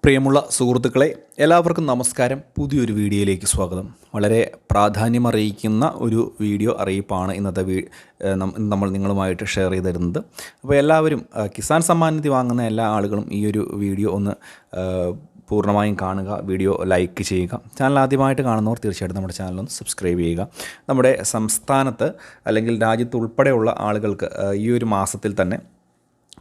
പ്രിയമുള്ള സുഹൃത്തുക്കളെ, എല്ലാവർക്കും നമസ്കാരം. പുതിയൊരു വീഡിയോയിലേക്ക് സ്വാഗതം. വളരെ പ്രാധാന്യമറിയിക്കുന്ന ഒരു വീഡിയോ അറിയിപ്പാണ് ഇന്നത്തെ നമ്മൾ നിങ്ങളുമായിട്ട് ഷെയർ ചെയ്ത് തരുന്നത്. അപ്പോൾ എല്ലാവരും കിസാൻ സമ്മാൻ നിധി വാങ്ങുന്ന എല്ലാ ആളുകളും ഈ ഒരു വീഡിയോ ഒന്ന് പൂർണ്ണമായും കാണുക, വീഡിയോ ലൈക്ക് ചെയ്യുക. ചാനൽ ആദ്യമായിട്ട് കാണുന്നവർ തീർച്ചയായിട്ടും നമ്മുടെ ചാനലൊന്ന് സബ്സ്ക്രൈബ് ചെയ്യുക. നമ്മുടെ സംസ്ഥാനത്ത് അല്ലെങ്കിൽ രാജ്യത്ത് ഉൾപ്പെടെയുള്ള ആളുകൾക്ക് ഈ ഒരു മാസത്തിൽ തന്നെ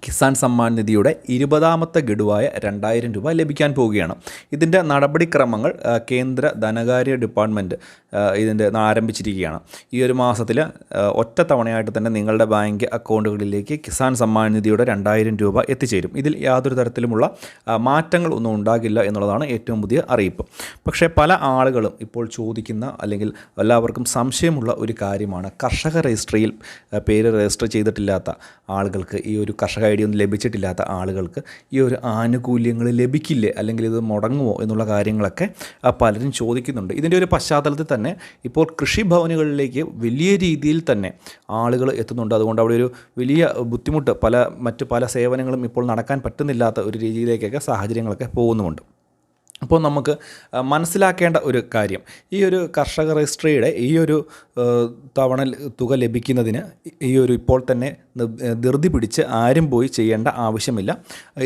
കിസാൻ സമ്മാൻ നിധിയുടെ 20ാമത്തെ ഗഡുവായ 2000 രൂപ ലഭിക്കാൻ പോവുകയാണ്. ഇതിൻ്റെ നടപടിക്രമങ്ങൾ കേന്ദ്ര ധനകാര്യ ഡിപ്പാർട്ട്മെൻറ്റ് ഇതിൻ്റെ ആരംഭിച്ചിരിക്കുകയാണ്. ഈ ഒരു മാസത്തിൽ ഒറ്റത്തവണയായിട്ട് തന്നെ നിങ്ങളുടെ ബാങ്ക് അക്കൗണ്ടുകളിലേക്ക് കിസാൻ സമ്മാൻ നിധിയുടെ 2000 രൂപ എത്തിച്ചേരും. ഇതിൽ യാതൊരു തരത്തിലുമുള്ള മാറ്റങ്ങൾ ഒന്നും ഉണ്ടാകില്ല എന്നുള്ളതാണ് ഏറ്റവും പുതിയ അറിയിപ്പ്. പക്ഷേ പല ആളുകളും ഇപ്പോൾ ചോദിക്കുന്ന അല്ലെങ്കിൽ എല്ലാവർക്കും സംശയമുള്ള ഒരു കാര്യമാണ്, കർഷക രജിസ്ട്രിയിൽ പേര് രജിസ്റ്റർ ചെയ്തിട്ടില്ലാത്ത ആളുകൾക്ക്, ഈ ഒരു കർഷക ഐ ഡി ഒന്നും ലഭിച്ചിട്ടില്ലാത്ത ആളുകൾക്ക് ഈ ഒരു ആനുകൂല്യങ്ങൾ ലഭിക്കില്ലേ, അല്ലെങ്കിൽ ഇത് മുടങ്ങുമോ എന്നുള്ള കാര്യങ്ങളൊക്കെ പലരും ചോദിക്കുന്നുണ്ട്. ഇതിൻ്റെ ഒരു പശ്ചാത്തലത്തിൽ തന്നെ ഇപ്പോൾ കൃഷിഭവനുകളിലേക്ക് വലിയ രീതിയിൽ തന്നെ ആളുകൾ എത്തുന്നുണ്ട്. അതുകൊണ്ട് അവിടെ ഒരു വലിയ ബുദ്ധിമുട്ട്, മറ്റ് പല സേവനങ്ങളും ഇപ്പോൾ നടക്കാൻ പറ്റുന്നില്ലാത്ത ഒരു രീതിയിലേക്കൊക്കെ സാഹചര്യങ്ങളൊക്കെ പോകുന്നുമുണ്ട്. അപ്പോൾ നമുക്ക് മനസ്സിലാക്കേണ്ട ഒരു കാര്യം, ഈ ഒരു കർഷക രജിസ്ട്രിയുടെ ഈ ഒരു തവണ തുക ലഭിക്കുന്നതിന് ഈ ഒരു ഇപ്പോൾ തന്നെ ധൃതി പിടിച്ച് ആരും പോയി ചെയ്യേണ്ട ആവശ്യമില്ല.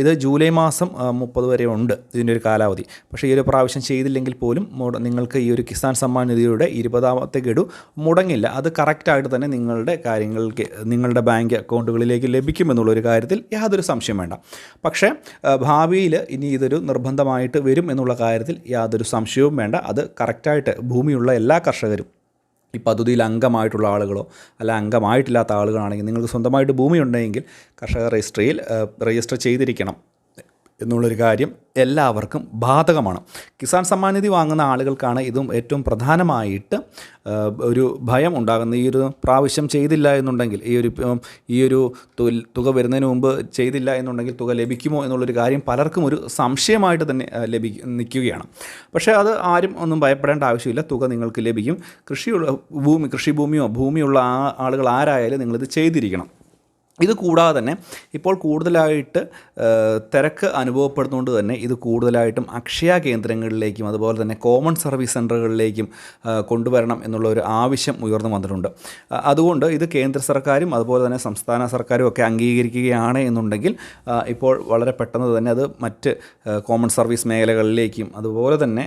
ഇത് ജൂലൈ മാസം 30 വരെ ഉണ്ട് ഇതിൻ്റെ ഒരു കാലാവധി. പക്ഷേ ഈ ഒരു പ്രാവശ്യം ചെയ്തില്ലെങ്കിൽ പോലും നിങ്ങൾക്ക് ഈ ഒരു കിസാൻ സമ്മാൻ നിധിയുടെ 20ാമത്തെ ഗഡു മുടങ്ങില്ല. അത് കറക്റ്റായിട്ട് തന്നെ നിങ്ങളുടെ കാര്യങ്ങൾക്ക്, നിങ്ങളുടെ ബാങ്ക് അക്കൗണ്ടുകളിലേക്ക് ലഭിക്കുമെന്നുള്ളൊരു കാര്യത്തിൽ യാതൊരു സംശയം വേണ്ട. പക്ഷേ ഭാവിയിൽ ഇനി ഇതൊരു നിർബന്ധമായിട്ട് വരും എന്നുള്ള കാര്യത്തിൽ യാതൊരു സംശയവും വേണ്ട. അത് കറക്റ്റായിട്ട് ഭൂമിയുള്ള എല്ലാ കർഷകരും, ഈ പദ്ധതിയിൽ അംഗമായിട്ടുള്ള ആളുകളോ അല്ല അംഗമായിട്ടില്ലാത്ത ആളുകളാണെങ്കിൽ, നിങ്ങൾക്ക് സ്വന്തമായിട്ട് ഭൂമി ഉണ്ടെങ്കിൽ കർഷക രജിസ്ട്രിയിൽ രജിസ്റ്റർ ചെയ്തിരിക്കണം എന്നുള്ളൊരു കാര്യം എല്ലാവർക്കും ബാധകമാണ്. കിസാൻ സമ്മാൻ നിധി വാങ്ങുന്ന ആളുകൾക്കാണ് ഇതും ഏറ്റവും പ്രധാനമായിട്ട് ഒരു ഭയം ഉണ്ടാകുന്നത്. ഈ ഒരു പ്രാവശ്യം ചെയ്തില്ല എന്നുണ്ടെങ്കിൽ, ഈ ഒരു തുക വരുന്നതിന് മുമ്പ് ചെയ്തില്ല എന്നുണ്ടെങ്കിൽ തുക ലഭിക്കുമോ എന്നുള്ളൊരു കാര്യം പലർക്കും ഒരു സംശയമായിട്ട് തന്നെ നിൽക്കുകയാണ്. പക്ഷേ അത് ആരും ഒന്നും ഭയപ്പെടേണ്ട ആവശ്യമില്ല. തുക നിങ്ങൾക്ക് ലഭിക്കും. കൃഷിഭൂമിയോ ഭൂമിയുള്ള ആളുകൾ ആരായാലും നിങ്ങളിത് ചെയ്തിരിക്കണം. ഇത് കൂടാതെ തന്നെ ഇപ്പോൾ കൂടുതലായിട്ട് തിരക്ക് അനുഭവപ്പെടുന്നതുകൊണ്ട് തന്നെ ഇത് കൂടുതലായിട്ടും അക്ഷയ കേന്ദ്രങ്ങളിലേക്കും അതുപോലെ തന്നെ കോമൺ സർവീസ് സെൻ്ററുകളിലേക്കും കൊണ്ടുവരണം എന്നുള്ള ഒരു ആവശ്യം ഉയർന്നു വന്നിട്ടുണ്ട്. അതുകൊണ്ട് ഇത് കേന്ദ്ര സർക്കാരും അതുപോലെ തന്നെ സംസ്ഥാന സർക്കാരും ഒക്കെ അംഗീകരിക്കുകയാണ് എന്നുണ്ടെങ്കിൽ ഇപ്പോൾ വളരെ പെട്ടെന്ന് തന്നെ അത് മറ്റ് കോമൺ സർവീസ് മേഖലകളിലേക്കും അതുപോലെ തന്നെ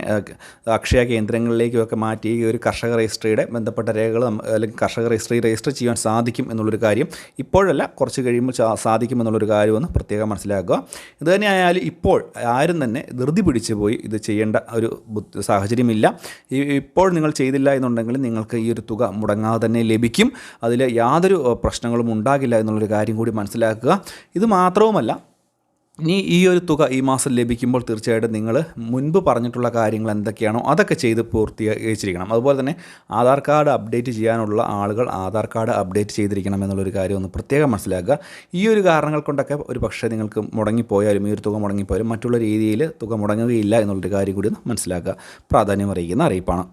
അക്ഷയ കേന്ദ്രങ്ങളിലേക്കും ഒക്കെ മാറ്റി ഈ ഒരു കർഷക രജിസ്ട്രിയുടെ ബന്ധപ്പെട്ട രേഖകൾ അല്ലെങ്കിൽ കർഷക രജിസ്റ്റർ ചെയ്യാൻ സാധിക്കും എന്നുള്ളൊരു കാര്യം ഇപ്പോഴല്ല, കുറച്ച് കഴിയുമ്പോൾ സാധിക്കുമെന്നുള്ളൊരു കാര്യമൊന്ന് പ്രത്യേകം മനസ്സിലാക്കുക. ഇത് തന്നെയായാലും ഇപ്പോൾ ആരും തന്നെ ധൃതി പിടിച്ച് പോയി ഇത് ചെയ്യേണ്ട ഒരു സാഹചര്യമില്ല. ഇപ്പോൾ നിങ്ങൾ ചെയ്തില്ല എന്നുണ്ടെങ്കിൽ നിങ്ങൾക്ക് ഈ ഒരു തുക മുടങ്ങാതെ തന്നെ ലഭിക്കും. അതിൽ യാതൊരു പ്രശ്നങ്ങളും ഉണ്ടാകില്ല എന്നുള്ളൊരു കാര്യം കൂടി മനസ്സിലാക്കുക. ഇത് മാത്രവുമല്ല, ഇനി ഈ ഒരു തുക ഈ മാസം ലഭിക്കുമ്പോൾ തീർച്ചയായിട്ടും നിങ്ങൾ മുൻപ് പറഞ്ഞിട്ടുള്ള കാര്യങ്ങൾ എന്തൊക്കെയാണോ അതൊക്കെ ചെയ്ത് പൂർത്തീകരിച്ചിരിക്കണം. അതുപോലെ തന്നെ ആധാർ കാർഡ് അപ്ഡേറ്റ് ചെയ്യാനുള്ള ആളുകൾ ആധാർ കാർഡ് അപ്ഡേറ്റ് ചെയ്തിരിക്കണം എന്നുള്ളൊരു കാര്യം ഒന്ന് പ്രത്യേകം മനസ്സിലാക്കുക. ഈ ഒരു കാരണങ്ങൾ കൊണ്ടൊക്കെ ഒരു പക്ഷേ നിങ്ങൾക്ക് മുടങ്ങിപ്പോയാലും, ഈ ഒരു തുക മുടങ്ങിപ്പോയാലും മറ്റുള്ള രീതിയിൽ തുക മുടങ്ങുകയില്ല എന്നുള്ളൊരു കാര്യം കൂടി ഒന്ന് മനസ്സിലാക്കുക. പ്രാധാന്യം അറിയിക്കുന്ന അറിയിപ്പാണ്.